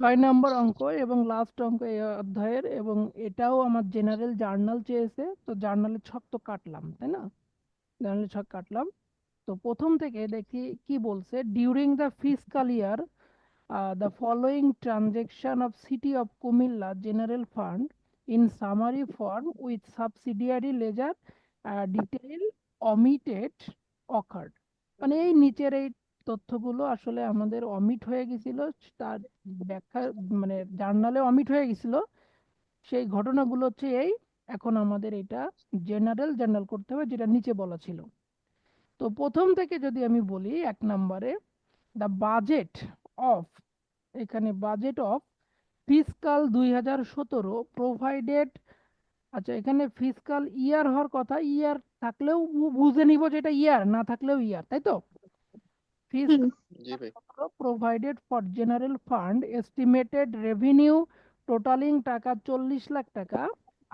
6 নম্বর অঙ্ক এবং লাস্ট অঙ্ক এই অধ্যায়ের, এবং এটাও আমার জেনারেল জার্নাল চেয়েছে, তো জার্নালের ছক তো কাটলাম, তাই না? জার্নালের ছক কাটলাম। তো প্রথম থেকে দেখি কি বলছে। During the fiscal year the following transaction of City of Kumilla General Fund in summary form with subsidiary ledger detail omitted occurred। মানে এই নিচের এই তথ্যগুলো আসলে আমাদের অমিট হয়ে গেছিল, তার ব্যাখ্যা মানে জার্নালে অমিট হয়ে গেছিল। সেই ঘটনাগুলো হচ্ছে এই। এখন আমাদের এটা জার্নাল করতে হবে, যেটা নিচে বলা ছিল। তো প্রথম থেকে যদি আমি বলি, 1 নম্বরে দ্য বাজেট অফ, এখানে বাজেট অফ ফিসকাল 2017 প্রোভাইডেড। আচ্ছা, এখানে ফিসকাল ইয়ার হওয়ার কথা, ইয়ার থাকলেও বুঝে নিব যেটা ইয়ার, না থাকলেও ইয়ার, তাই তো? হুম। জি ভাই। Fiscal provided for general fund estimated revenue totalling টাকা 40 লাখ টাকা,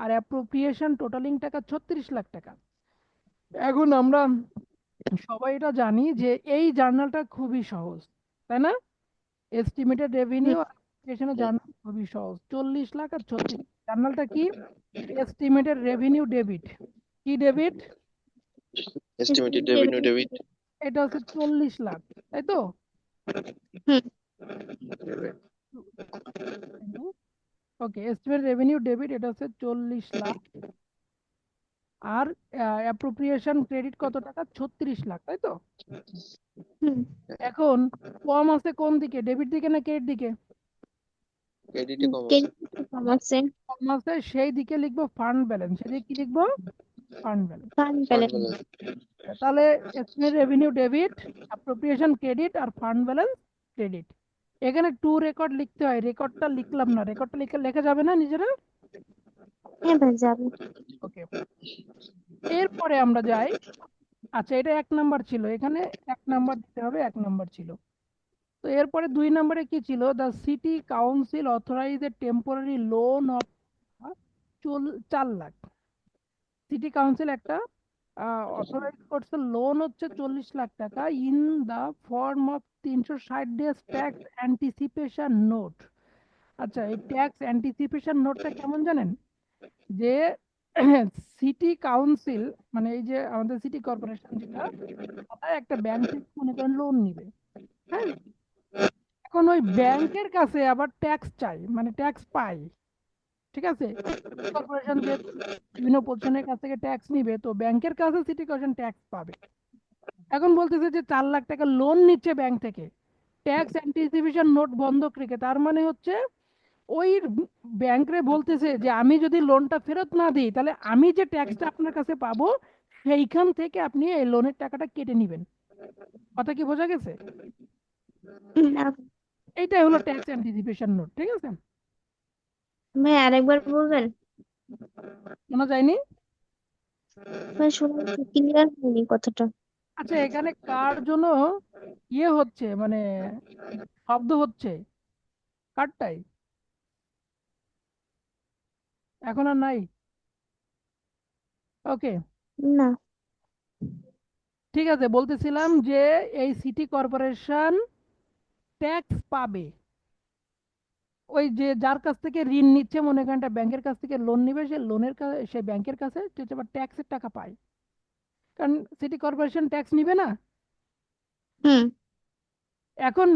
আর অ্যাপ্রোপ্রিয়েশন টোটালিং টাকা 36 লাখ টাকা। এখন আমরা সবাই এটা জানি যে এই জার্নালটা খুবই সহজ, তাই না? এস্টিমেটেড রেভিনিউ আর অ্যাপ্লিকেশনের হুম। জার্নাল খুবই সহজ, 40 লাখ আর 36। জার্নালটা কি? Estimated revenue debit. কি ডেবিট? Estimated revenue debit. এটা হচ্ছে 40 লাখ, তাই তো? হুম। ওকে, এস্টিমেটেড রেভিনিউ ডেবিট এটা হচ্ছে 40 লাখ। আর অ্যাপ্রোপ্রিয়েশন ক্রেডিট কত টাকা? 36 লাখ, তাই তো? হুম। এখন কম আছে কোন দিকে, ডেবিট দিকে না ক্রেডিট দিকে? ক্রেডিটে কম আছে। ক্রেডিট কম আছে। কম আছে, সেই দিকে লিখবো ফান্ড ব্যালেন্স। সেদিকে কি লিখবো? Fund balance. Fund fund balance. Balance. তাহলে estimate revenue debit, appropriation credit আর ফান্ড ব্যালেন্স ক্রেডিট। এখানে টু রেকর্ড লিখতে হয়, রেকর্ডটা লিখলাম না। রেকর্ডটা লিখে লেখা যাবে না নিজেরা? হ্যাঁ ভাই, যাবে। ওকে, এরপরে আমরা যাই। আচ্ছা, এটা 1 নম্বর ছিল, এখানে 1 নম্বর দিতে হবে, 1 নম্বর ছিল। তো এরপরে 2 নম্বরে কি ছিল? The city council authorise a temporary loan of 4 lakh. City council একটা অথরাইজ করছে লোন হচ্ছে 40 লাখ টাকা in the form of 360 days tax anticipation note. আচ্ছা, এই ট্যাক্স অ্যান্টিসিপেশন নোটটা কেমন জানেন? যে সিটি কাউন্সিল, মানে এই যে আমাদের সিটি কর্পোরেশন, যেটা তারা একটা ব্যাংক থেকে মনে করেন লোন নিবে। হ্যাঁ, এখন ওই ব্যাংকের কাছে আবার ট্যাক্স চাই, মানে ট্যাক্স পাই। ঠিক আছে, কর্পোরেশন যে বিভিন্ন প্রতিষ্ঠানের কাছ থেকে ট্যাক্স নিবে, তো ব্যাংকের কাছে সিটি কর্পোরেশন ট্যাক্স পাবে। এখন বলতেছে যে 4 লাখ টাকা লোন নিচ্ছে ব্যাংক থেকে, ট্যাক্স অ্যান্টিসিপেশন নোট বন্ধক রেখে। তার মানে হচ্ছে ওই ব্যাংকরে বলতেছে যে আমি যদি লোনটা ফেরত না দিই, তাহলে আমি যে ট্যাক্সটা আপনার কাছে পাবো, সেইখান থেকে আপনি এই লোনের টাকাটা কেটে নিবেন। কথা কি বোঝা গেছে? না এইটাই হলো ট্যাক্স অ্যান্টিসিপেশন নোট, ঠিক আছে? ভাই, আরেকবার বলবেন? শোনা যায়নি? ভাই শুনুন, ক্লিয়ার হয়নি কথাটা। আচ্ছা, এখানে কার জন্য হচ্ছে, মানে শব্দ হচ্ছে, কারটাই এখন আর নাই। ওকে, না। ঠিক আছে, বলতেছিলাম যে এই সিটি কর্পোরেশন ট্যাক্স পাবে। ওই যে যার কাছ থেকে ঋণ নিচ্ছে, মনে করেন একটা ব্যাংকের কাছ থেকে লোন নিবে, সে লোনের কাছে, সেই ব্যাংকের কাছে ট্যাক্সের টাকা পায়। কারণ সিটি কর্পোরেশন ট্যাক্স নিবে না। হুম। এখন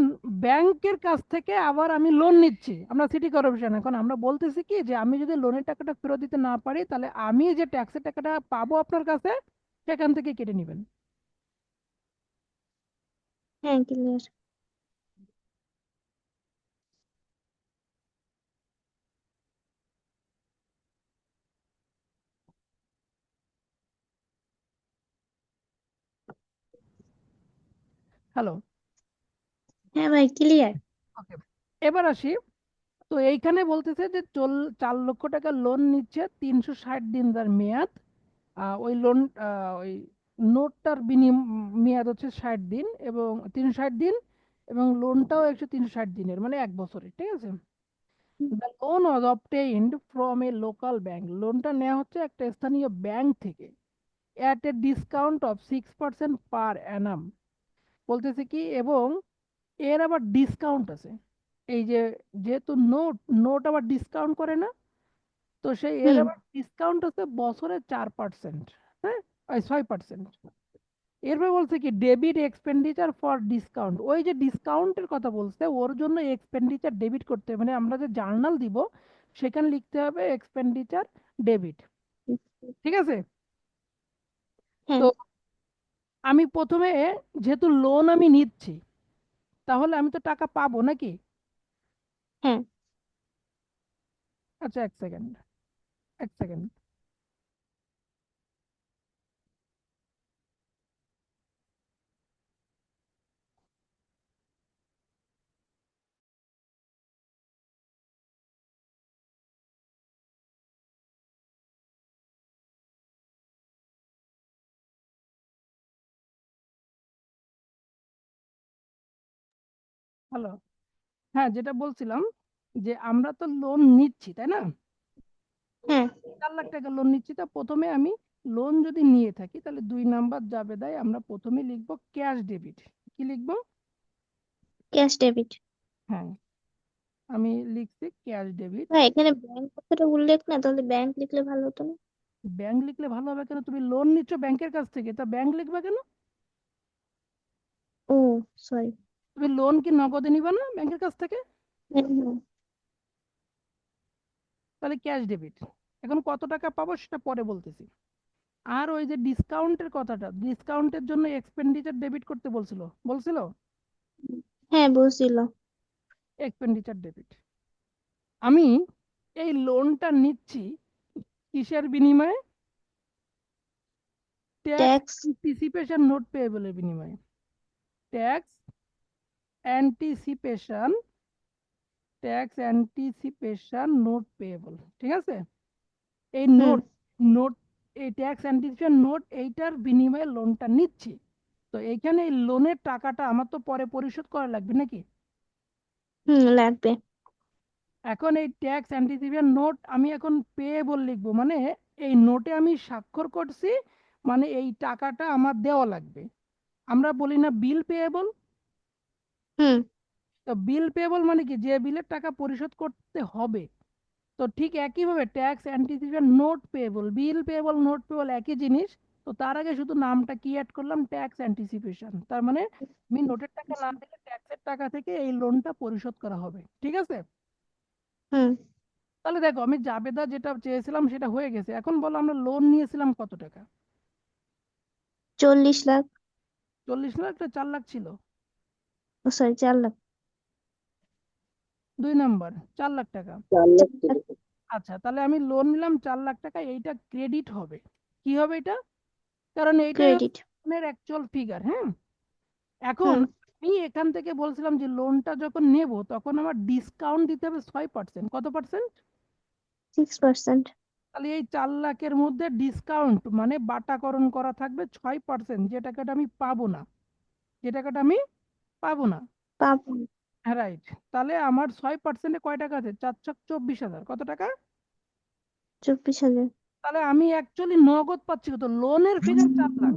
ব্যাংকের কাছ থেকে আবার আমি লোন নিচ্ছি, আমরা সিটি কর্পোরেশন। এখন আমরা বলতেছি কি, যে আমি যদি লোনের টাকাটা ফেরত দিতে না পারি, তাহলে আমি যে ট্যাক্সের টাকাটা পাবো আপনার কাছে, সেখান থেকে কেটে নেবেন। হ্যাঁ, ক্লিয়ার। হ্যালো? হ্যাঁ ভাই, ক্লিয়ার। ওকে, এবার আসি। তো এইখানে বলতেছে যে 4 লক্ষ টাকা লোন নিচ্ছে, 360 দিন তার মেয়াদ। ওই লোন, ওই নোটটার মেয়াদ হচ্ছে 60 দিন, এবং 360 দিন, এবং লোনটাও 360 দিনের, মানে 1 বছরের, ঠিক আছে? The loan was obtained from a local bank. লোনটা নেওয়া হচ্ছে একটা স্থানীয় ব্যাংক থেকে, অ্যাট এ ডিসকাউন্ট অফ 6% পার অ্যানাম। বলতেছে কি, এবং এর আবার ডিসকাউন্ট আছে। এই যে যেহেতু নোট নোট আবার ডিসকাউন্ট করে না, তো সেই এর হুম আবার ডিসকাউন্ট হচ্ছে বছরে 4%, হ্যাঁ, 6%। এরপর বলছে কি ডেবিট এক্সপেন্ডিচার ফর ডিসকাউন্ট, ওই যে ডিসকাউন্টের কথা বলছে ওর জন্য এক্সপেন্ডিচার ডেবিট করতে হবে, মানে আমরা যে জার্নাল দিব সেখানে লিখতে হবে এক্সপেন্ডিচার ডেবিট। ঠিক আছে? হ্যাঁ তো আমি প্রথমে, যেহেতু লোন আমি নিচ্ছি, তাহলে আমি তো টাকা পাবো নাকি? হ্যাঁ আচ্ছা, এক সেকেন্ড, এক সেকেন্ড। হ্যালো। হ্যাঁ, যেটা বলছিলাম যে আমরা তো লোন নিচ্ছি, তাই না? হ্যাঁ 4 লাখ টাকা লোন নিচ্ছি, তা প্রথমে আমি লোন যদি নিয়ে থাকি তাহলে 2 নাম্বার যাবে দেয়, আমরা প্রথমে লিখবো ক্যাশ ডেবিট। কি লিখবো? Cash debit. হ্যাঁ, আমি লিখছি ক্যাশ ডেবিট। ভাই এখানে ব্যাংক কথাটা উল্লেখ না, তাহলে ব্যাংক লিখলে ভালো হতো না? ব্যাংক লিখলে ভালো হবে কেন? তুমি লোন নিচ্ছ ব্যাংকের কাছ থেকে, তা ব্যাংক লিখবা কেন? ও সরি। তুমি লোন কি নগদে নিবা না ব্যাংকের কাছ থেকে? হ্যাঁ হ্যাঁ তাহলে ক্যাশ ডেবিট। এখন কত টাকা পাবো সেটা পরে বলতেছি। আর ওই যে ডিসকাউন্টের কথাটা, ডিসকাউন্টের জন্য এক্সপেন্ডিচার ডেবিট করতে বলছিল, বলছিল হ্যাঁ বলছিল। Expenditure debit. আমি এই লোনটা নিচ্ছি কিসের বিনিময়ে? Tax tax. অ্যান্টিসিপেশন নোট পেয়েবলের বিনিময়ে। Tax anticipation, tax anticipation note payable. ঠিক আছে? এই হুম নোট, নোট, এই ট্যাক্স অ্যান্টিসিপেশন নোট এইটার বিনিময়ে লোনটা নিচ্ছি। তো এইখানে এই লোনের টাকাটা আমার তো পরে পরিশোধ করা লাগবে নাকি? লাগবে। এখন এই ট্যাক্স অ্যান্টিসিপেশন নোট আমি এখন পেয়েবল লিখবো, মানে এই নোটে আমি স্বাক্ষর করছি, মানে এই টাকাটা আমার দেওয়া লাগবে। আমরা বলি না বিল পেয়েবল? হুম তো বিল পেয়েবল মানে কি, যে বিলের টাকা পরিশোধ করতে হবে। তো ঠিক একইভাবে ট্যাক্স অ্যান্টিসিপেশন নোট পেয়েবল, বিল পেয়েবল নোট পেয়েবল একই জিনিস। তো তার আগে শুধু নামটা কি অ্যাড করলাম, ট্যাক্স অ্যান্টিসিপেশন, তার মানে আমি নোটের টাকা না দিলে ট্যাক্সের টাকা থেকে এই লোনটা পরিশোধ করা হবে। ঠিক আছে? হুম তাহলে দেখো আমি জাবেদা যেটা চেয়েছিলাম সেটা হয়ে গেছে। এখন বলো আমরা লোন নিয়েছিলাম কত টাকা? 40 লাখ। 40 লাখ না 4 লাখ ছিল? ও সরি 4 লাখ। 2 নাম্বার 4 লাখ টাকা। 4 লাখ। আচ্ছা, তাহলে আমি লোন নিলাম 4 লাখ টাকা, এইটা ক্রেডিট হবে। কি হবে এটা? কারণ এইটাই ক্রেডিট। হচ্ছে লোনের অ্যাকচুয়াল ফিগার। হ্যাঁ, এখন হুম আমি এখান থেকে বলছিলাম যে লোনটা যখন নেব তখন আমার ডিসকাউন্ট দিতে হবে 6%। কত পার্সেন্ট? 6%। তাহলে এই 4 লাখের মধ্যে ডিসকাউন্ট মানে বাটাকরণ করা থাকবে 6%, যে টাকাটা আমি পাবো না, যে টাকাটা আমি পাবো না। পাবো। হ্যাঁ, রাইট। তাহলে আমার 6%-এ কয় টাকা আছে? 4 × 24,000। কত টাকা? 24,000। তাহলে আমি অ্যাকচুয়ালি নগদ পাচ্ছি কত? লোনের ফিগার 4 লাখ,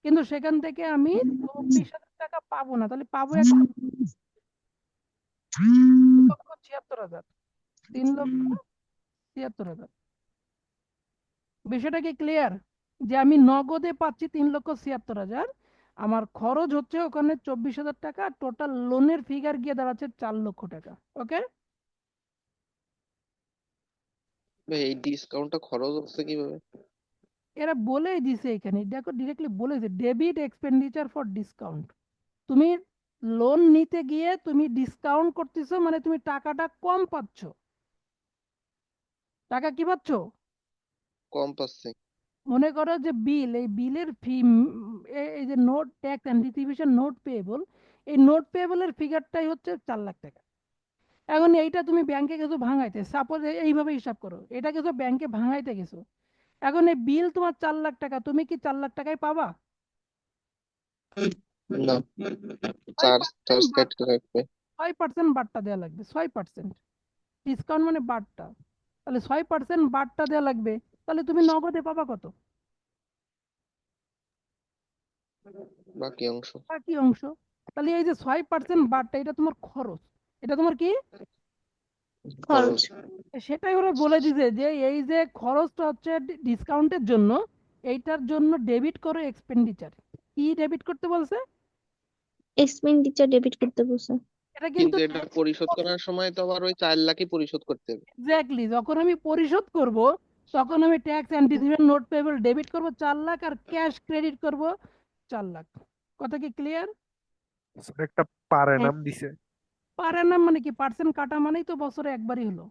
কিন্তু সেখান থেকে আমি 24,000 টাকা পাবো না। তাহলে পাবো 3,76,000। 3,76,000। বিষয়টা কি ক্লিয়ার? যে আমি নগদে পাচ্ছি 3,76,000, আমার খরচ হচ্ছে ওখানে 24,000 টাকা, টোটাল লোনের ফিগার গিয়ে দাঁড়াচ্ছে 4 লক্ষ টাকা। ওকে? ভাই এই ডিসকাউন্টটা খরচ হচ্ছে কিভাবে? এরা বলেই দিছে এখানে, দেখো ডিরেক্টলি বলেছে ডেবিট এক্সপেন্ডিচার ফর ডিসকাউন্ট। তুমি লোন নিতে গিয়ে তুমি ডিসকাউন্ট করতেছো, মানে তুমি টাকাটা কম পাচ্ছ। টাকা কি পাচ্ছ? কম পাচ্ছে। মনে করো যে বিল, এই বিলের ফি, এই যে note tax anticipation note payable, এই নোট পেয়েবলের ফিগারটাই হচ্ছে 4 লাখ টাকা। এখন এইটা তুমি ব্যাংকে গেছো ভাঙাইতে, সাপোজ এইভাবে হিসাব করো, এটা গেছো ব্যাংকে ভাঙাইতে গেছো, এখন এই বিল তোমার 4 লাখ টাকা, তুমি কি 4 লাখ টাকায় পাবা? না, ছয় চার্জ পার্সেন্ট চার্জ বাদ, কাটতে থাকবে। 6% বাট্টা দেওয়া লাগবে, 6%। ডিসকাউন্ট মানে বাট্টা, তাহলে 6% বাট্টা দেওয়া লাগবে। তাহলে তুমি নগদে পাবা কত? বাকি অংশ। বাকি অংশ। তাহলে এই যে 6% বাট্টা, এটা তোমার খরচ। এটা তোমার কি? খরচ। সেটাই ওরা বলে দিছে যে এই যে খরচটা হচ্ছে ডিসকাউন্টের জন্য, এইটার জন্য ডেবিট করো এক্সপেন্ডিচার। কি ডেবিট করতে বলছে? এক্সপেন্ডিচার ডেবিট করতে বলছে। এটা কিন্তু কিন্তু এটা পরিশোধ করার সময় তো আবার ওই 4 লাখই পরিশোধ করতে হবে। এক্স্যাক্টলি যখন আমি পরিশোধ করব তখন আমি tax anticipation note payable debit করব 4 লাখ আর ক্যাশ ক্রেডিট করব 4 লাখ। কথা কি ক্লিয়ার? স্যার একটা পারে হ্যাঁ। নাম দিছে। পার অ্যানাম মানে কি? পার্সেন্ট কাটা মানেই তো বছরে একবারই হলো।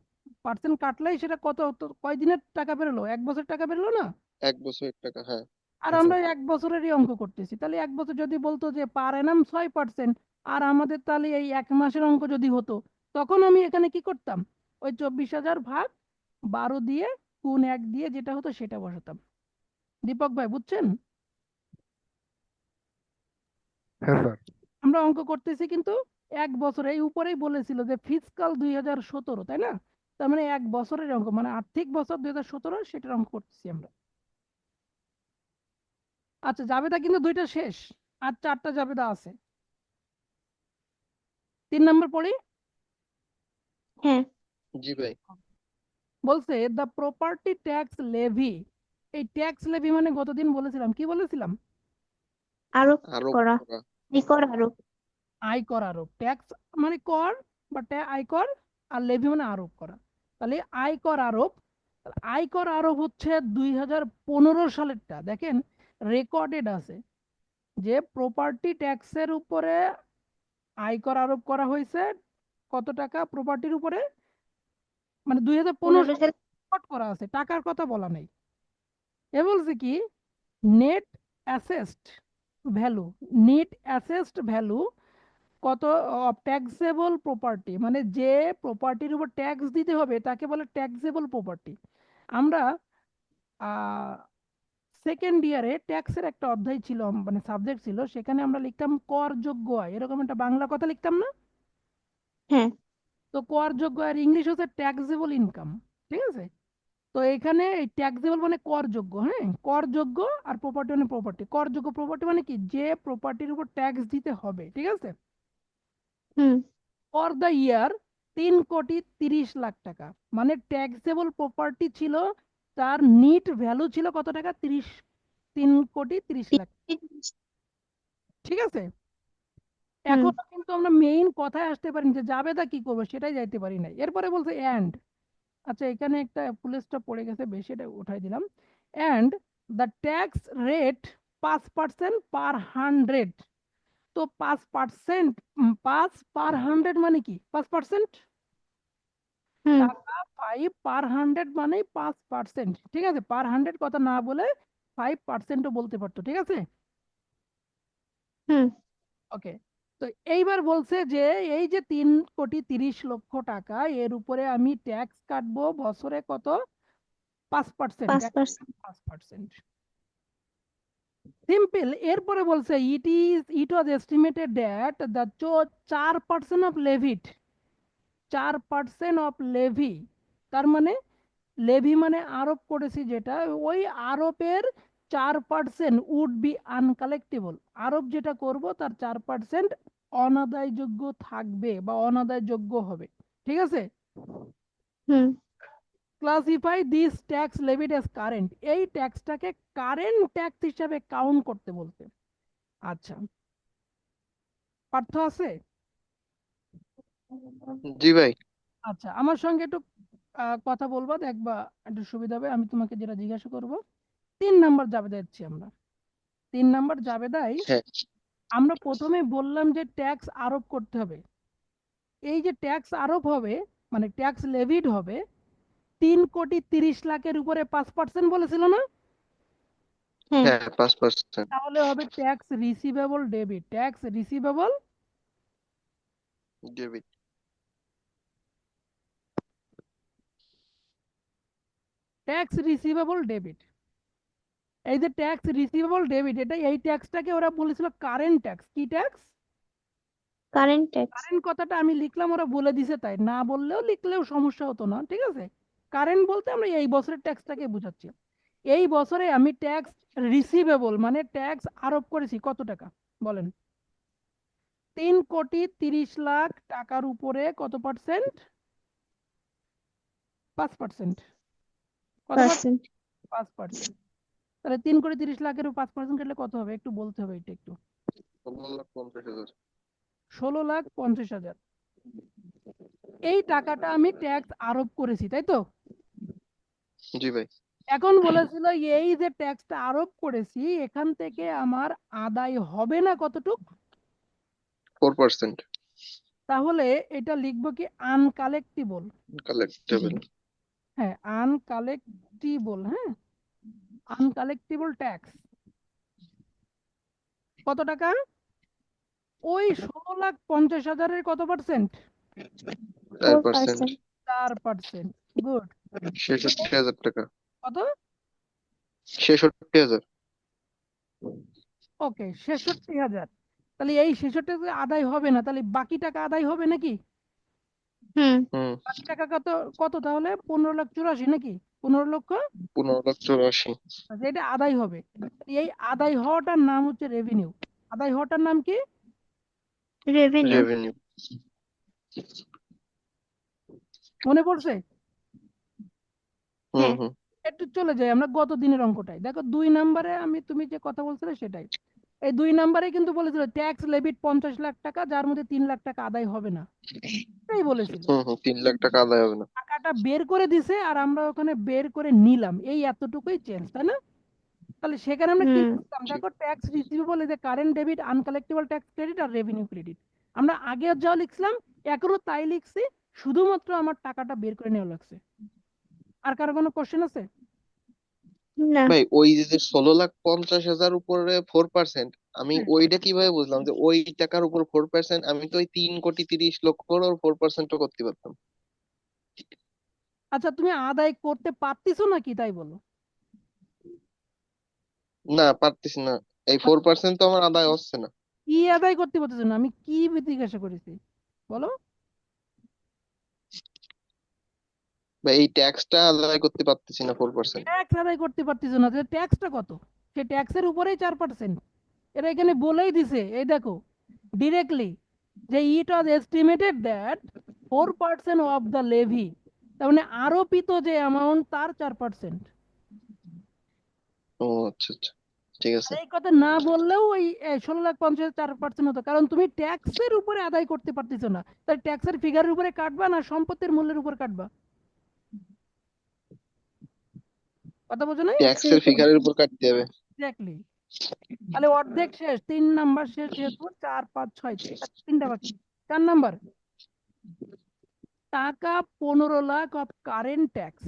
পার্সেন্ট কাটলেই সেটা কত কয় দিনের টাকা বেরোলো? 1 বছর টাকা বেরোলো না? 1 বছরের টাকা, হ্যাঁ। আর হ্যাঁ আমরা স্যার। 1 বছরেরই অঙ্ক করতেছি, তাহলে 1 বছর যদি বলতো যে পার অ্যানাম 6%, আর আমাদের তাহলে এই 1 মাসের অঙ্ক যদি হতো, তখন আমি এখানে কি করতাম? ওই 24,000 ভাগ 12 দিয়ে গুণ 1 দিয়ে যেটা হতো সেটা বসাতাম। দীপক ভাই বুঝছেন? হ্যাঁ স্যার। আমরা অঙ্ক করতেছি কিন্তু 1 বছর, এই উপরেই বলেছিল যে ফিসকাল 2017, তাই না? তার মানে 1 বছরের অঙ্ক, মানে আর্থিক বছর 2017 সেটার অঙ্ক করতেছি আমরা। আচ্ছা, জাবেদা কিন্তু 2টা শেষ, আর 4টা জাবেদা আছে। 3 নম্বর পড়ি। হ্যাঁ। জি ভাই। বলছে দ্য প্রপার্টি ট্যাক্স লেভি। এই ট্যাক্স লেভি মানে গতদিন বলেছিলাম, কি বলেছিলাম? আরোপ আরোপ করা। করা। এই কর আরোপ। আয়কর আরোপ। ট্যাক্স মানে কর বা আয়কর, আর লেভি মানে আরোপ করা। তাহলে আয়কর আরোপ, আয়কর আরোপ হচ্ছে 2015 সালেরটা। দেখেন রেকর্ডেড আছে যে প্রপার্টি ট্যাক্সের উপরে আয়কর আরোপ করা হয়েছে কত টাকা প্রপার্টির উপরে, মানে 2015 15 সালে সালে। রেকর্ড করা আছে, টাকার কথা বলা নেই। এ বলছে কি net assessed value, net assessed value কত অফ ট্যাক্সেবল প্রপার্টি, মানে যে প্রপার্টির উপর ট্যাক্স দিতে হবে তাকে বলে ট্যাক্সেবল প্রপার্টি। আমরা সেকেন্ড ইয়ারে ট্যাক্সের একটা অধ্যায় ছিল, মানে সাবজেক্ট ছিল, সেখানে আমরা লিখতাম করযোগ্য আয়, এরকম একটা বাংলা কথা লিখতাম না? হ্যাঁ। তো করযোগ্য আয়ের ইংলিশ হচ্ছে ট্যাক্সেবল ইনকাম, ঠিক আছে? তো এখানে এই ট্যাক্সেবল মানে করযোগ্য, হ্যাঁ, করযোগ্য, আর প্রপার্টি মানে প্রপার্টি। করযোগ্য প্রপার্টি মানে কি? যে প্রপার্টির উপর ট্যাক্স দিতে হবে, ঠিক আছে? হুম। ফর দ্য ইয়ার 3,30,00,000 টাকা, মানে ট্যাক্সেবল প্রপার্টি ছিল, তার নিট ভ্যালু ছিল কত টাকা? 3,30,00,000। ঠিক আছে? হুম। এখনো কিন্তু আমরা মেইন কথায় আসতে পারিনি যে জাবেদা কি করবো, সেটাই যাইতে পারি নাই। এরপরে বলছে অ্যান্ড, আচ্ছা এখানে একটা ফুল স্টপ পড়ে গেছে বেশি, এটা উঠাই দিলাম। অ্যান্ড দ্য ট্যাক্স রেট 5% পার 100। তো 5%, 5/100 মানে কি? 5%। হুম। টাকা 5/100 মানে 5%, ঠিক আছে? পার 100 কথা না বলে 5%ও বলতে পারতো, ঠিক আছে? হুম। ওকে। তো এইবার বলছে যে এই যে 3,30,00,000 টাকা, এর উপরে আমি ট্যাক্স কাটবো বছরে কত? 5%। 5%। 5%। সিম্পল। এরপরে বলছে it was estimated that the 4% of levied, 4% of levy, তার মানে লেভি মানে আরোপ করেছি যেটা, ওই আরোপের 4% উড বি আনকালেক্টেবল। আরোপ যেটা করব তার 4% অনাদায়যোগ্য থাকবে বা অনাদায়যোগ্য হবে, ঠিক আছে? হুম। Classify this tax levied as current, এই ট্যাক্সটাকে কারেন্ট ট্যাক্স হিসাবে কাউন্ট করতে বলতে। আচ্ছা, পার্থ আছে? জি ভাই। আচ্ছা, আমার সঙ্গে একটু কথা বলবা, দেখবা একটু সুবিধা হবে। আমি তোমাকে যেটা জিজ্ঞাসা করব, 3 নাম্বার জাবেদা দিচ্ছি আমরা। 3 নাম্বার জাবেদাই হ্যাঁ। আমরা প্রথমে বললাম যে ট্যাক্স আরোপ করতে হবে। এই যে ট্যাক্স আরোপ হবে মানে ট্যাক্স লেভিড হবে 3,30,00,000 উপরে 5% বলেছিল না? হ্যাঁ। হ্যাঁ, 5%। তাহলে হবে tax receivable debit, tax receivable debit. Tax receivable debit. এই যে ট্যাক্স রিসিভেবল ডেবিট, এটা এই ট্যাক্সটাকে ওরা বলেছিল কারেন্ট ট্যাক্স। কি ট্যাক্স? Current tax. কারেন্ট কথাটা আমি লিখলাম, ওরা বলে দিছে, তাই না বললেও লিখলেও সমস্যা হতো না, ঠিক আছে? কারেন্ট বলতে আমরা এই বছরের ট্যাক্সটাকে বোঝাচ্ছি। এই বছরে আমি ট্যাক্স রিসিভেবল মানে ট্যাক্স আরোপ করেছি কত টাকা বলেন? 3,30,00,000 টাকার উপরে কত পার্সেন্ট? 5%। কত পার্সেন্ট? 5%। 5%। তাহলে 3,30,00,000-এর 5% কাটলে কত হবে? একটু বলতে হবে এটা একটু। 16,50,000। 16,50,000। এই টাকাটা আমি ট্যাক্স আরোপ করেছি, তাই তো? জি ভাই। এখন বলেছিল এই যে ট্যাক্সটা আরোপ করেছি এখান থেকে আমার আদায় হবে না কতটুক? 4% তাহলে এটা লিখবো কি আনকালেক্টিবল। collectible। হ্যাঁ, আনকালেক্টিবল। হ্যাঁ, আনকালেক্টিবল ট্যাক্স কত টাকা? ওই 16,50,000-এর কত পার্সেন্ট? 4%। 4%। গুড। 66,000 টাকা। কত? 66,000। ওকে, 66,000। তাহলে এই 66,000 আদায় হবে না, তাহলে বাকি টাকা আদায় হবে নাকি? হুম। হুম। বাকি টাকা কত? কত তাহলে? 15,84,000 নাকি? 15,00,000। 15,84,000। আচ্ছা, এটা আদায় হবে। এই আদায় হওয়াটার নাম হচ্ছে রেভিনিউ। আদায় হওয়াটার নাম কি? রেভিনিউ। রেভিনিউ। মনে পড়ছে? হুম হ্যাঁ। হুম। একটু চলে যাই আমরা গত দিনের অঙ্কটাই। দেখো 2 নম্বরে তুমি যে কথা বলছিলে সেটাই। এই 2 নম্বরে কিন্তু বলেছিল ট্যাক্স লেভিট 50 লাখ টাকা, যার মধ্যে 3 লাখ টাকা আদায় হবে না, এটাই বলেছিল। 3 লাখ টাকা আদায় হবে না। টাকাটা বের করে দিছে আর আমরা ওখানে বের করে নিলাম, এই এতটুকুই চেঞ্জ, তাই না? তাহলে সেখানে আমরা কি হুম। লিখতাম? দেখো ট্যাক্স রিসিভেবল এই যে current debit, uncollectible tax credit আর রেভিনিউ ক্রেডিট। আমরা আগে যা লিখছিলাম এখনো তাই লিখছি, শুধুমাত্র আমার টাকাটা বের করে নেওয়া লাগছে। আর কারো কোনো কোশ্চেন আছে? না। ভাই ওই যে 16,50,000 উপরে 4%, আমি হ্যাঁ। ওইটা কিভাবে বুঝলাম যে ওই টাকার উপর 4%? আমি তো ওই 3,30,00,000 4%ও করতে পারতাম। আচ্ছা, তুমি আদায় করতে পারতেছো নাকি তাই বলো। না, পারতেছি না। এই 4% তো আমার আদায় হচ্ছে না। কি আদায় করতে পারতেছো না? আমি কি জিজ্ঞাসা করেছি বলো। ভাই এই ট্যাক্সটা আদায় করতে পারতেছি না 4%। ট্যাক্স আদায় করতে পারতেছো না, ট্যাক্সটা কত? সে ট্যাক্সের উপরেই 4%। এরা এখানে বলেই দিছে, এই দেখো ডিরেক্টলি, যে it was estimated that 4% of the levy, তার মানে আরোপিত যে অ্যামাউন্ট তার 4%। ও আচ্ছা আচ্ছা, ঠিক আর আছে। এই কথা না বললেও ওই 16,50,000 4% হতো, কারণ তুমি ট্যাক্সের উপরে আদায় করতে পারতেছো না, তাই ট্যাক্সের ফিগারের উপরে কাটবা না সম্পত্তির মূল্যের উপর কাটবা? কথা বোঝো নাই? ট্যাক্সের ফিগারের উপর কাটতে হবে। এক্স্যাক্টলি। তাহলে অর্ধেক শেষ, 3 নাম্বার শেষ, যেহেতু 4, 5, 6 তিনটা বাকি। 4 নাম্বার, টাকা 15 lakh of current tax,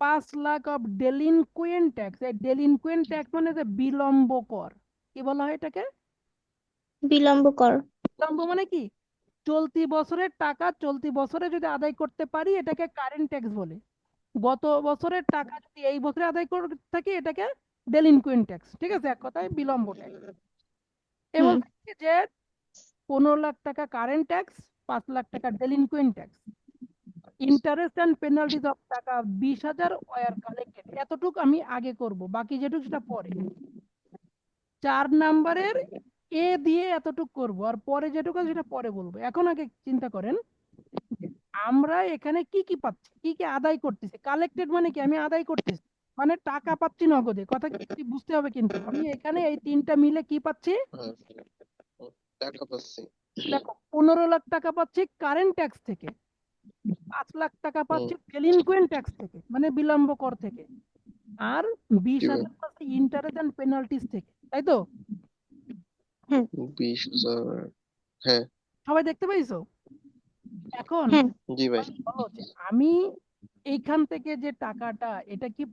5 lakh of delinquent tax. এই ডেলিনকুয়েন্ট ট্যাক্স মানে যে বিলম্ব কর। কি বলা হয় এটাকে? বিলম্ব কর। বিলম্ব মানে কি? চলতি বছরের টাকা চলতি বছরে যদি আদায় করতে পারি এটাকে কারেন্ট ট্যাক্স বলে। গত বছরের টাকা যদি এই বছরে আদায় করে থাকি এটাকে ডেলিনকুয়েন্ট ট্যাক্স। ঠিক আছে, এক কথায় বিলম্ব ট্যাক্স। এবং হুম। যে 15 লাখ টাকা কারেন্ট ট্যাক্স, 5 লাখ টাকা delinquent tax, interest and penalties of টাকা 20,000 ওয়ার কালেক্টেড। এতটুকু আমি আগে করব, বাকি যেটুকু সেটা পরে। 4 নাম্বারের এ দিয়ে এতটুকু করব, আর পরে যেটুকু আছে সেটা পরে বলবো। এখন আগে চিন্তা করেন যে আমরা এখানে কি কি পাচ্ছি, কি কি আদায় করতেছি। কালেক্টেড মানে কি? আমি আদায় করতেছি মানে টাকা পাচ্ছি নগদে। কথা কি বুঝতে হবে, কিন্তু আমি এখানে এই তিনটা মিলে কি পাচ্ছি? হ্যাঁ, টাকা পাচ্ছি। দেখো 15 লাখ টাকা পাচ্ছি কারেন্ট ট্যাক্স থেকে, 5 লাখ টাকা হুম। পাচ্ছি ডেলিনকুয়েন্ট ট্যাক্স থেকে মানে বিলম্ব কর থেকে, আর কি ভাই? 20,000 পাচ্ছি ইন্টারেস্ট অ্যান্ড পেনাল্টিজ থেকে, তাই তো? হ্যাঁ। 20,000। হ্যাঁ। সবাই দেখতে পাইছো? এখন হ্যাঁ। জি ভাই। বলো যে আমি এইখান থেকে যে টাকাটা, এটা কি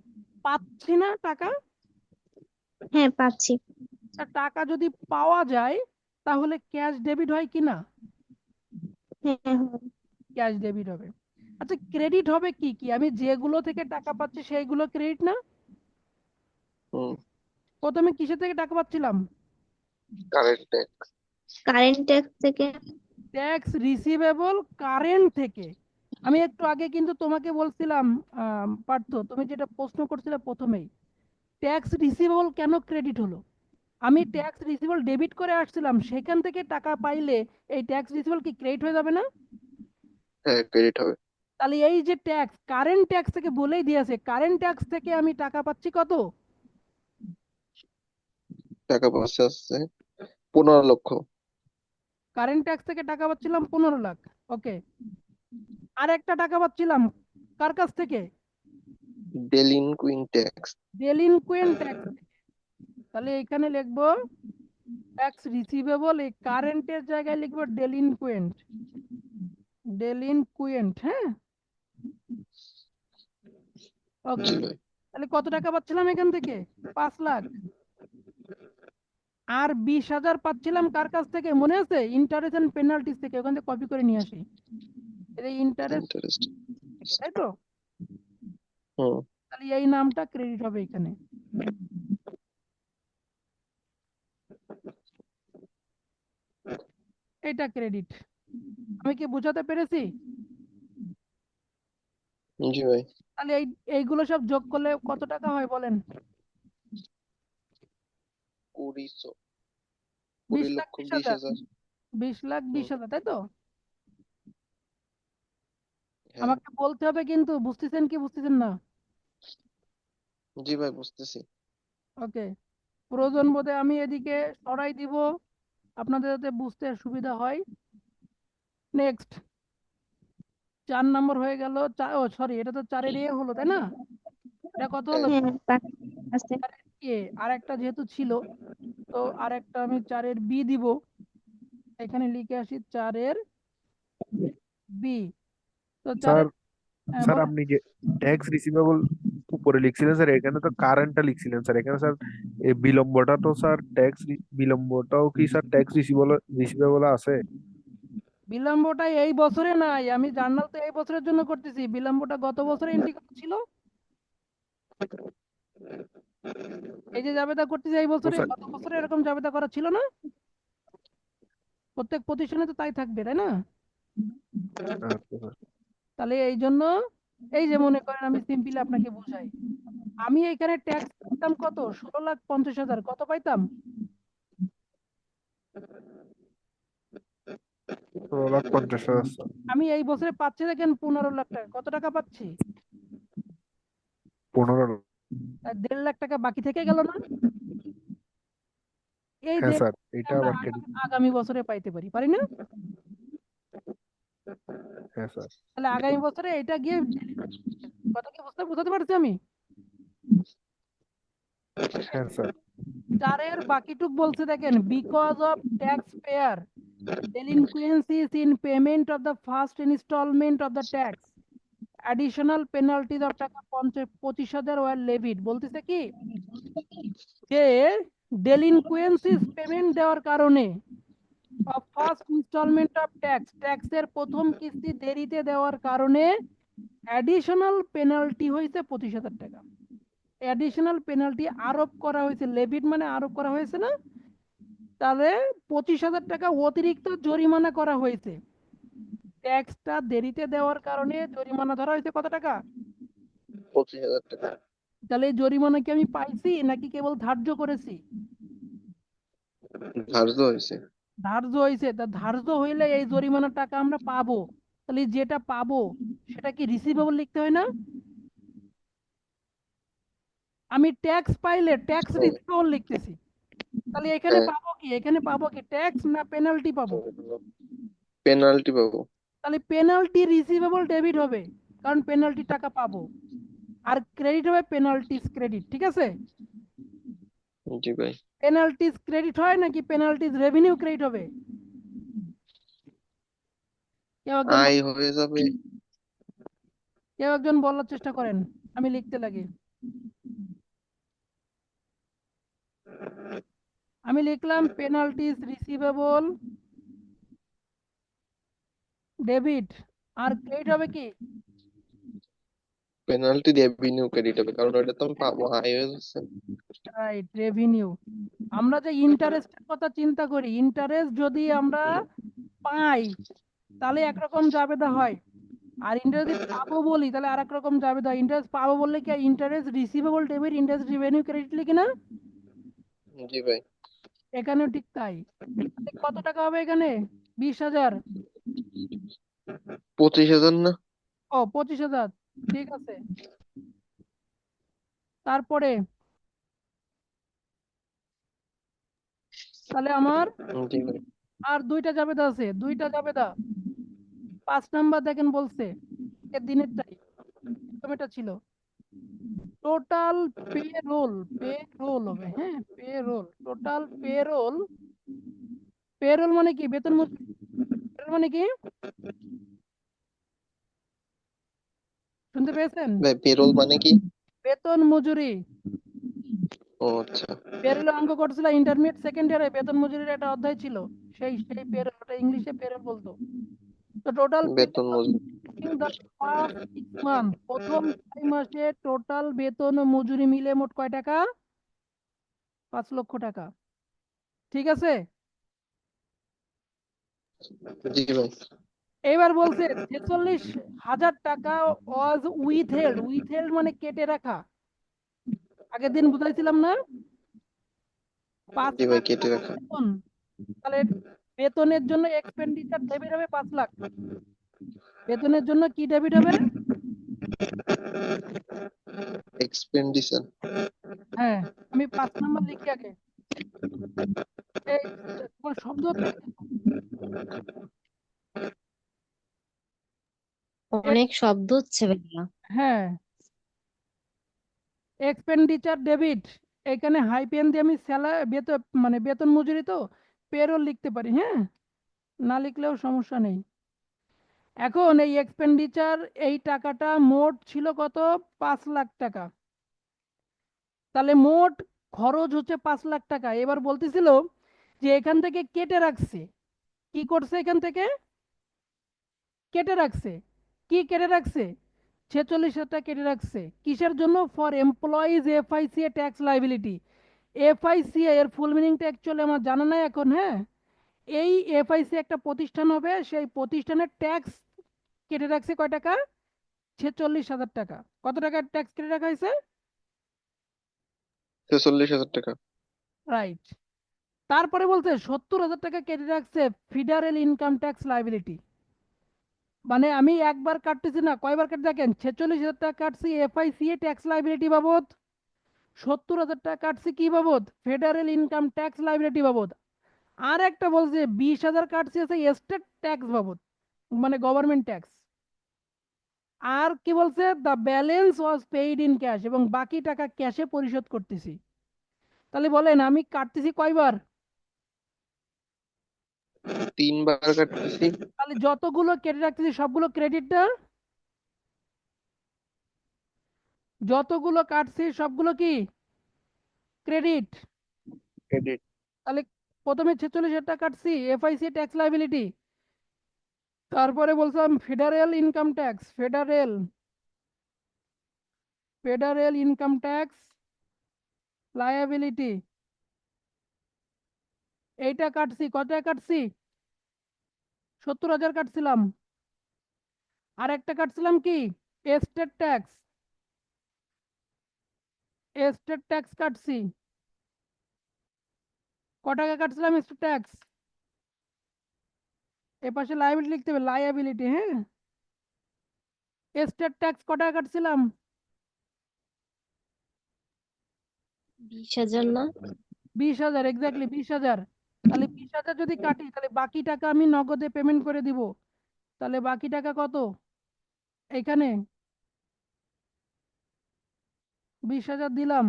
পাচ্ছি না টাকা? হ্যাঁ, পাচ্ছি। আর টাকা যদি পাওয়া যায় তাহলে ক্যাশ ডেবিট হয় কি না? হ্যাঁ, হবে। ক্যাশ ডেবিট হবে। আচ্ছা, ক্রেডিট হবে কি কি? আমি যেগুলো থেকে টাকা পাচ্ছি সেইগুলো ক্রেডিট না? হুম। প্রথমে কিসের থেকে টাকা পাচ্ছিলাম? Current tax. কারেন্ট ট্যাক্স থেকে। ট্যাক্স রিসিভেবল কারেন্ট থেকে। আমি একটু আগে কিন্তু তোমাকে বলছিলাম পার্থ, তুমি যেটা প্রশ্ন করছিলে প্রথমেই, ট্যাক্স রিসিভেবল কেন ক্রেডিট হলো? আমি ট্যাক্স রিসিভেবল ডেবিট করে আসছিলাম, সেখান থেকে টাকা পাইলে এই ট্যাক্স রিসিভেবল কি ক্রেডিট হয়ে যাবে না? হ্যাঁ, ক্রেডিট হবে। তাহলে এই যে ট্যাক্স, কারেন্ট ট্যাক্স থেকে বলেই দিয়েছে, কারেন্ট ট্যাক্স থেকে আমি টাকা পাচ্ছি কত? টাকা পয়সা আছে 15 লক্ষ। কারেন্ট ট্যাক্স থেকে টাকা পাচ্ছিলাম 15 লাখ। ওকে, আর একটা টাকা পাচ্ছিলাম কার কাছ থেকে? ডেলিনকুইন্ট ট্যাক্স। ডেলিনকুয়েন্ট ট্যাক্স। তাহলে এখানে লিখবো ট্যাক্স রিসিভেবল, এই কারেন্টের জায়গায় লিখবো ডেলিনকুয়েন্ট। ডেলিনকুয়েন্ট, হ্যাঁ, ওকে। জি ভাই। তাহলে কত টাকা পাচ্ছিলাম এখান থেকে? 5 লাখ। আর 20,000 পাচ্ছিলাম কার কাছ থেকে মনে আছে? ইন্টারেস্ট এন্ড পেনাল্টিস থেকে, ওখান থেকে কপি করে নিয়ে আসি। এই ইন্টারেস্ট, ইন্টারেস্ট। তাই তো? হুম। তাহলে এই নামটা ক্রেডিট হবে এখানে। এটা ক্রেডিট। আমি কি বোঝাতে পেরেছি? জি ভাই। তাহলে এইগুলো সব যোগ করলে কত টাকা হয় বলেন? 20 20 20 লাখ লক্ষ 20,000। 20,000। 20 লাখ হুম। 20,000, তাই তো? হ্যাঁ। আমাকে বলতে হবে কিন্তু, বুঝতেছেন কি বুঝতেছেন না? জি ভাই, বুঝতেছি। ওকে, প্রয়োজন বোধে আমি এদিকে সরাই দিব, আপনাদের যাতে বুঝতে সুবিধা হয়। নেক্সট, 4 নম্বর হয়ে গেল। ও সরি, এটা তো 4-এর এ হলো, তাই না? এটা কত হলো? হ্যাঁ বাকি আছে। এ আর একটা যেহেতু ছিল, তো আর একটা আমি 4-এর বি দিব। এখানে লিখে আসি 4-এর বি। তো স্যার 4-এর, হ্যাঁ স্যার বলেন। আপনি যে ট্যাক্স রিসিভেবল উপরে লিখছিলেন স্যার, এখানে তো কারেন্টটা লিখছিলেন স্যার, এখানে স্যার এই বিলম্বটা তো স্যার ট্যাক্স, বিলম্বটাও কি স্যার ট্যাক্স রিসিভেবল রিসিভেবল আছে? বিলম্বটা এই বছরে নাই, আমি জার্নাল তো এই বছরের জন্য করতেছি, বিলম্বটা গত বছরে এন্ট্রি করা ছিল। এই যে জাবেদা করতেছি এই তো বছরে, স্যার গত বছরে এরকম জাবেদা করা ছিল না? প্রত্যেক প্রতিষ্ঠানে তো তাই থাকবে, তাই না? আচ্ছা স্যার। তাহলে এই জন্য, এই যে মনে করেন আমি সিম্পলি আপনাকে বুঝাই, আমি এখানে ট্যাক্স পাইতাম কত? 16,50,000। কত পাইতাম? 16,50,000 স্যার। আমি এই বছরে পাচ্ছি দেখেন 15 লাখ টাকা। কত টাকা পাচ্ছি? 15। আর 1.5 লাখ টাকা বাকি থেকে গেল না? এই হ্যাঁ 1.5 স্যার, লাখ টাকা এটা আমরা আবার ক্রেডিট। আগামী বছরে পাইতে পারি, পারি না? হ্যাঁ স্যার। তাহলে আগামী বছরে এটা গিয়ে কথা কি বুঝাতে পারছি আমি? হ্যাঁ স্যার। 4-এর বাকিটুক বলছে দেখেন, because of tax payer delinquencies in payment of the first installment of the tax, additional penalties of টাকা 25,000 were levied। বলতেছে কি যে ডেলিনকুয়েন্সিস পেমেন্ট দেওয়ার কারণে of first instalment of tax, ট্যাক্সের প্রথম কিস্তি দেরিতে দেওয়ার কারণে অ্যাডিশনাল পেনাল্টি হয়েছে 25,000 টাকা। অ্যাডিশনাল পেনাল্টি আরোপ করা হয়েছে, লেভিড মানে আরোপ করা হয়েছে না? তাহলে 25,000 টাকা অতিরিক্ত জরিমানা করা হয়েছে। ট্যাক্সটা দেরিতে দেওয়ার কারণে জরিমানা ধরা হয়েছে কত টাকা? 25,000 টাকা। তাহলে এই জরিমানা কি আমি পাইছি নাকি কেবল ধার্য করেছি? ধার্য হয়েছে। ধার্য হয়েছে। তা ধার্য হইলে এই জরিমানার টাকা আমরা পাবো। তাহলে যেটা পাবো সেটা কি রিসিভেবল লিখতে হয় না? আমি ট্যাক্স পাইলে ট্যাক্স রিসিভেবল লিখতেছি। তাহলে এখানে হ্যাঁ, পাবো কি? এখানে পাবো কি ট্যাক্স না পেনাল্টি পাবো? পেনাল্টি পাবো। তাহলে পেনাল্টি রিসিভেবল ডেবিট হবে, কারণ পেনাল্টি টাকা পাবো। আর ক্রেডিট হবে পেনাল্টিস ক্রেডিট, ঠিক আছে? জি ভাই। পেনাল্টিস ক্রেডিট হয় নাকি পেনাল্টিস রেভিনিউ ক্রেডিট হবে? কেউ একজন আয় হয়ে যাবে। কেউ একজন বলার চেষ্টা করেন, আমি লিখতে লাগি। আমি লিখলাম পেনাল্টিস রিসিভেবল ডেবিট, আর ক্রেডিট হবে কি? পেনাল্টি রেভিনিউ ক্রেডিট হবে, কারণ ওটা তো আমি পাবো, আয় হয়ে যাচ্ছে। Right, revenue. আমরা যে ইন্টারেস্টের কথা চিন্তা করি, ইন্টারেস্ট যদি আমরা পাই তাহলে একরকম জাবেদা হয়, আর ইন্টারেস্ট যদি পাবো বলি তাহলে আর এক রকম জাবেদা হয়। ইন্টারেস্ট পাবো বললে কি interest receivable debit interest revenue credit লিখি না? জি ভাই। এখানেও ঠিক তাই। তাহলে কত টাকা হবে এখানে? 20,000। 25,000 না? ও 25,000, ঠিক আছে। তারপরে তাহলে আমার জি ভাই। আর দুইটা জাবেদা আছে, দুইটা জাবেদা। 5 নাম্বার দেখেন বলছে, এর দিনেরটাই এরকম এটা ছিল। টোটাল পেরোল, পেরোল হবে, হ্যাঁ পেরোল, টোটাল পেরোল। পেরোল মানে কি? বেতন মজুরি। পেরোল মানে কি? শুনতে পেয়েছেন? ভাই পেরোল মানে কি? বেতন মজুরি। ও আচ্ছা। পেরোল অঙ্ক করছিল ইন্টারমিডিয়েট সেকেন্ড ইয়ারে, বেতন মজুরির একটা অধ্যায় ছিল। সেই সেই পেরোল, ওটা ইংলিশে পেরোল বলতো। তো টোটাল বেতন মজুরি। দ্য ফার্স্ট 6 মান্থ, প্রথম 6 মাসে টোটাল বেতন ও মজুরি মিলে মোট কয় টাকা? 5 লক্ষ টাকা। ঠিক আছে। জি ভাই। এবার বলছে 46,000 টাকা ওয়াজ উইথহেল্ড। উইথহেল্ড মানে কেটে রাখা। আগের দিন বুঝাইছিলাম না? পাঁচ জি ভাই, লাখ কেটে টাকা রাখা। বেতন, তাহলে বেতনের জন্য এক্সপেন্ডিচার ডেবিট হবে 5 লাখ। বেতনের জন্য কি ডেবিট হবে? এক্সপেন্ডিচার। হ্যাঁ, আমি 5 নাম্বার লিখি আগে। এই তোমার শব্দ হচ্ছে কেন? এ- অনেক শব্দ হচ্ছে ভাইয়া। হ্যাঁ, এক্সপেন্ডিচার ডেবিট। এখানে হাইপেন দিয়ে আমি বেতন মানে বেতন মজুরি তো পেরোল লিখতে পারি, হ্যাঁ, না লিখলেও সমস্যা নেই। এখন এই এক্সপেন্ডিচার, এই টাকাটা মোট ছিল কত? 5 লাখ টাকা। তাহলে মোট খরচ হচ্ছে 5 লাখ টাকা। এবার বলতেছিল যে এখান থেকে কেটে রাখছে। কি করছে? এখান থেকে কেটে রাখছে। কি কেটে রাখছে? 46,000 টাকা কেটে রাখছে। কিসের জন্য? For employees FICA tax liability. FICA এর ফুল মিনিংটা অ্যাকচুয়ালি আমার জানা নাই এখন, হ্যাঁ। এই এফআইসি একটা প্রতিষ্ঠান হবে, সেই প্রতিষ্ঠানের ট্যাক্স কেটে রাখছে কয় টাকা? 46,000 টাকা। কত টাকার ট্যাক্স কেটে রাখা হয়েছে? 46,000 টাকা। রাইট। তারপরে বলছে 70,000 টাকা কেটে রাখছে ফেডারেল ইনকাম ট্যাক্স লাইবিলিটি। মানে আমি একবার কাটতেছি না, কয়বার কাটতে দেখেন, 46,000 টাকা কাটছি এফআইসিএ ট্যাক্স লাইবিলিটি বাবদ, 70,000 টাকা কাটছি কি বাবদ? ফেডারেল ইনকাম ট্যাক্স লাইবিলিটি বাবদ। আর একটা বলছে 20,000 কাটছি আছে স্টেট ট্যাক্স বাবদ, মানে গভর্নমেন্ট ট্যাক্স। আর কি বলছে? The balance was paid in cash, এবং বাকি টাকা ক্যাশে পরিশোধ করতেছি। তাহলে বলেন আমি কাটতেছি কয়বার? 3 বার কাটতেছি। তাহলে যতগুলো কেটে রাখতেছি সবগুলো ক্রেডিট না? যতগুলো কাটছি সবগুলো কি ক্রেডিট? ক্রেডিট। তাহলে প্রথমে 46,000 টাকা কাটছি এফআইসি ট্যাক্স লাইবিলিটি, তারপরে বলছিলাম federal income tax, federal federal income tax liability, এইটা কাটছি। কত টাকা কাটছি? 70,000 কাটছিলাম। আর একটা কাটছিলাম কি? এস্টেট ট্যাক্স, এস্টেট ট্যাক্স কাটছি। ক টাকা কাটছিলাম এস্টেট ট্যাক্স? এ পাশে লায়াবিলিটি লিখতে হবে, লায়াবিলিটি, হ্যাঁ। এস্টেট ট্যাক্স ক টাকা কাটছিলাম? 20,000 না? 20,000, এক্স্যাক্টলি 20,000। তাহলে 20,000 যদি কাটি, তাহলে বাকি টাকা আমি নগদে পেমেন্ট করে দিব। তাহলে বাকি টাকা কত? এখানে 20,000 দিলাম,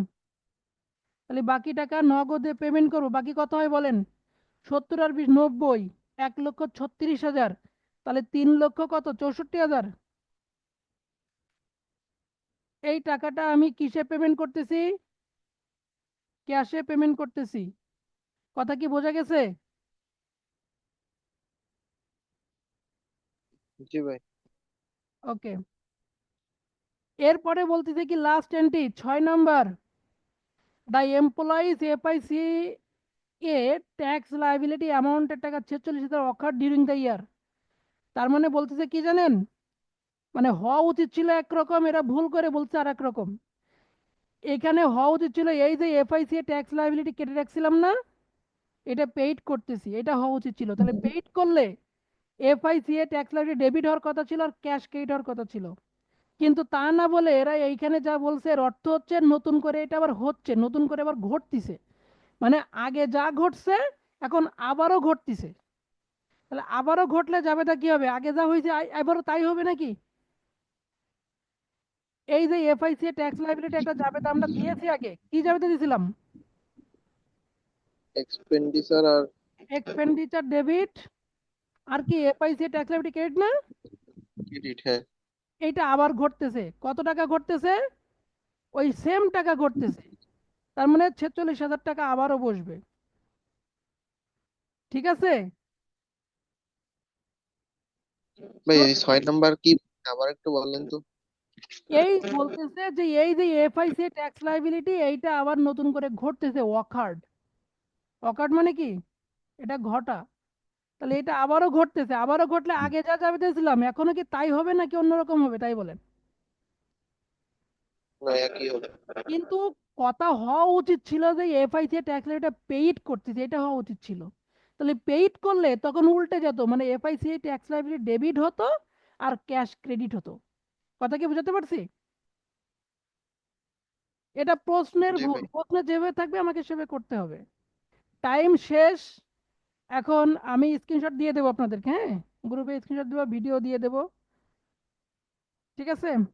তাহলে বাকি টাকা নগদে পেমেন্ট করবো। বাকি কত হয় বলেন? 70 আর 20 90, 1,36,000। তাহলে 3 লক্ষ কত? 64,000। এই টাকাটা আমি কিসে পেমেন্ট করতেছি? ক্যাশে পেমেন্ট করতেছি। কথা কি বোঝা গেছে? জি ভাই। ওকে। এরপরে বলতেছে কি last entry 6 number, the employees FICA tax liability অ্যামাউন্টের টাকা 46,000 অকার ডিউরিং দ্য ইয়ার। তার মানে বলতেছে কি জানেন, মানে হওয়া উচিত ছিল একরকম, এরা ভুল করে বলছে আর এক রকম। এখানে হওয়া উচিত ছিল এই যে এফআইসি ট্যাক্স লাইবিলিটি কেটে রাখছিলাম না, এটা পেইড করতেছি, এটা হওয়া উচিত ছিল। তাহলে পেইড করলে এফআইসিএ ট্যাক্স লাইবিলিটি ডেবিট হওয়ার কথা ছিল আর ক্যাশ ক্রেডিট হওয়ার কথা ছিল, কিন্তু তা না বলে এরা এইখানে যা বলছে এর অর্থ হচ্ছে নতুন করে এটা আবার হচ্ছে, নতুন করে আবার ঘটতিছে, মানে আগে যা ঘটছে এখন আবারও ঘটতিছে। তাহলে আবারও ঘটলে যাবেটা কি হবে? আগে যা হয়েছে এবারও তাই হবে নাকি? এই যে এফআইসিএ ট্যাক্স লাইবিলিটি একটা জাবেদা আমরা দিয়েছি, আগে কি জাবেদা দিয়েছিলাম? এক্সপেন্ডিচার আর এক্সপেন্ডিচার ডেবিট আর কি এফআইসিএ ট্যাক্স লাইবিলিটি ক্রেডিট না? ক্রেডিট, হ্যাঁ। এইটা আবার ঘটতেছে। কত টাকা ঘটতেছে? ওই সেম টাকা ঘটতেছে, তার মানে 46,000 টাকা আবারও বসবে। ঠিক আছে? ভাই তো এই 6 নাম্বার কি আবার একটু বললেন তো? এই বলতেছে যে এই যে এফআইসি ট্যাক্স লাইবিলিটি এইটা আবার নতুন করে ঘটতেছে, ওয়াকার্ড। ওয়াকার্ড মানে কি? এটা ঘটা। তাহলে এটা আবারও ঘটতেছে, আবারও ঘটলে আগে যা যাবে দিয়েছিলাম এখনো কি তাই হবে নাকি অন্যরকম হবে তাই বলেন? না, একই হবে। কিন্তু কথা হওয়া উচিত ছিল যে এফআইসি ট্যাক্স লাইবিলিটি পেইড করতেছে, এটা হওয়া উচিত ছিল। তাহলে পেইড করলে তখন উল্টে যেত, মানে এফআইসি ট্যাক্স লাইবিলিটি ডেবিট হতো আর ক্যাশ ক্রেডিট হতো। কথা কি বুঝাতে পারছি? এটা প্রশ্নের জি ভুল, ভাই। প্রশ্নে যেভাবে থাকবে আমাকে সেভাবে করতে হবে। টাইম শেষ। এখন আমি স্ক্রিনশট দিয়ে দেবো আপনাদেরকে, হ্যাঁ, গ্রুপে স্ক্রিনশট দেবো, ভিডিও দিয়ে দেবো। ঠিক আছে?